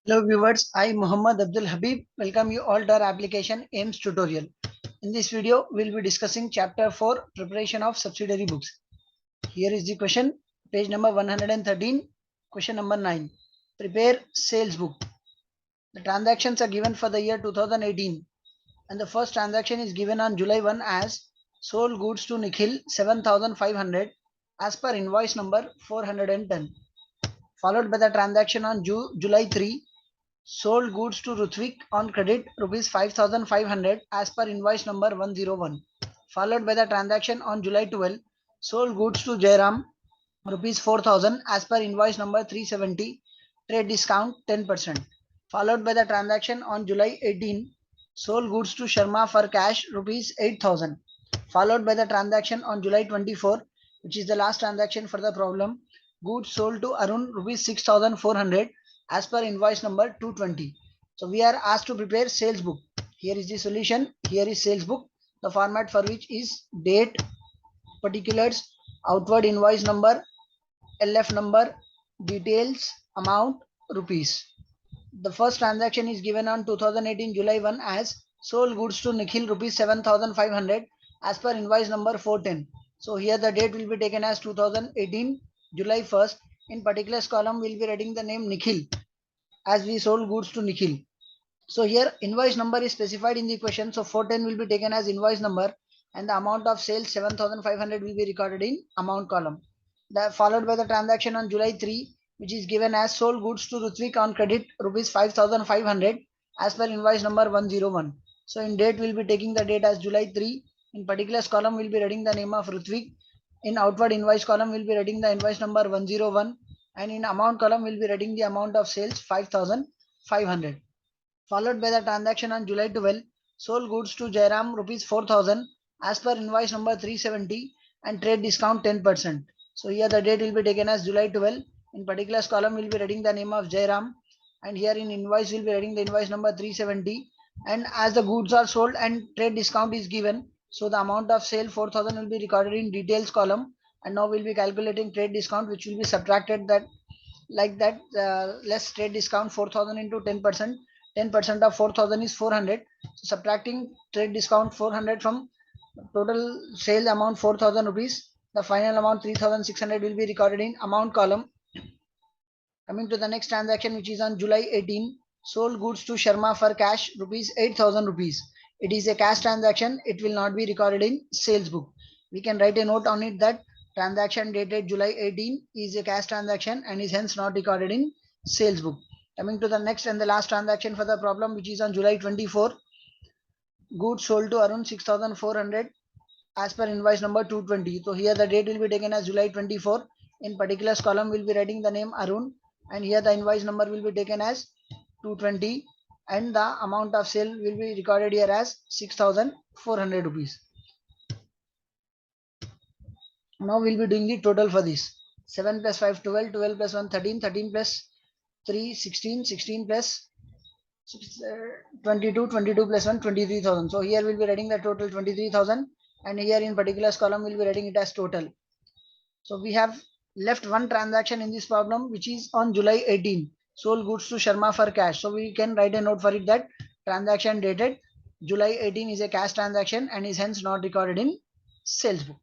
Hello viewers, I Muhammad Abdul Habib welcome you all to our application AIMS tutorial. In this video, we'll be discussing chapter 4 preparation of subsidiary books. Here is the question, page number 113, question number 9. Prepare sales book. The transactions are given for the year 2018 and the first transaction is given on July 1 as sold goods to Nikhil 7500 as per invoice number 410, followed by the transaction on July 3 sold goods to Rutvik on credit rupees 5500 as per invoice number 101, followed by the transaction on July 12 sold goods to Jairam rupees 4000 as per invoice number 370, trade discount 10%, followed by the transaction on July 18 sold goods to Sharma for cash rupees 8000, followed by the transaction on July 24, which is the last transaction for the problem, goods sold to Arun rupees 6400 as per invoice number 220. So we are asked to prepare sales book. Here is the solution. Here is sales book. The format for which is date, particulars, outward invoice number, LF number, details, amount, rupees. The first transaction is given on 2018 July 1 as sold goods to Nikhil rupees 7500 as per invoice number 410. So here the date will be taken as 2018 July 1st. In particulars column we will be writing the name Nikhil as we sold goods to Nikhil. So here invoice number is specified in the question. So 410 will be taken as invoice number and the amount of sales 7500 will be recorded in amount column. Followed by the transaction on July 3, which is given as sold goods to Rutvik on credit rupees 5500 as per invoice number 101. So in date we will be taking the date as July 3. In particulars column we will be writing the name of Rutvik. In outward invoice column we will be writing the invoice number 101 and in amount column we will be writing the amount of sales 5500. Followed by the transaction on July 12, sold goods to Jairam rupees 4000 as per invoice number 370 and trade discount 10%. So here the date will be taken as July 12. In particulars column we will be writing the name of Jairam and here in invoice we will be writing the invoice number 370 and as the goods are sold and trade discount is given, so the amount of sale 4000 will be recorded in details column and now we will be calculating trade discount which will be subtracted that like that less trade discount 4000 into 10%. 10% of 4000 is 400. So subtracting trade discount 400 from total sales amount 4000 rupees, the final amount 3600 will be recorded in amount column. Coming to the next transaction which is on July 18, sold goods to Sharma for cash rupees 8000 rupees. It is a cash transaction. It will not be recorded in sales book. We can write a note on it that transaction dated July 18 is a cash transaction and is hence not recorded in sales book. Coming to the next and the last transaction for the problem, which is on July 24, goods sold to Arun 6400 as per invoice number 220. So here the date will be taken as July 24. In particulars column we will be writing the name Arun and here the invoice number will be taken as 220 and the amount of sale will be recorded here as 6400 rupees. Now we will be doing the total for this. 7 plus 5 12, 12 plus 1 13, 13 plus 3 16, 16 plus 22, 22 plus 1 23,000. So here we will be writing the total 23,000 and here in particulars column we will be writing it as total. So we have left one transaction in this problem which is on July 18, sold goods to Sharma for cash. So we can write a note for it that transaction dated July 18 is a cash transaction and is hence not recorded in sales book.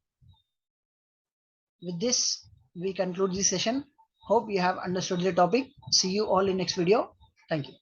With this we conclude this session. Hope you have understood the topic. See you all in next video. Thank you.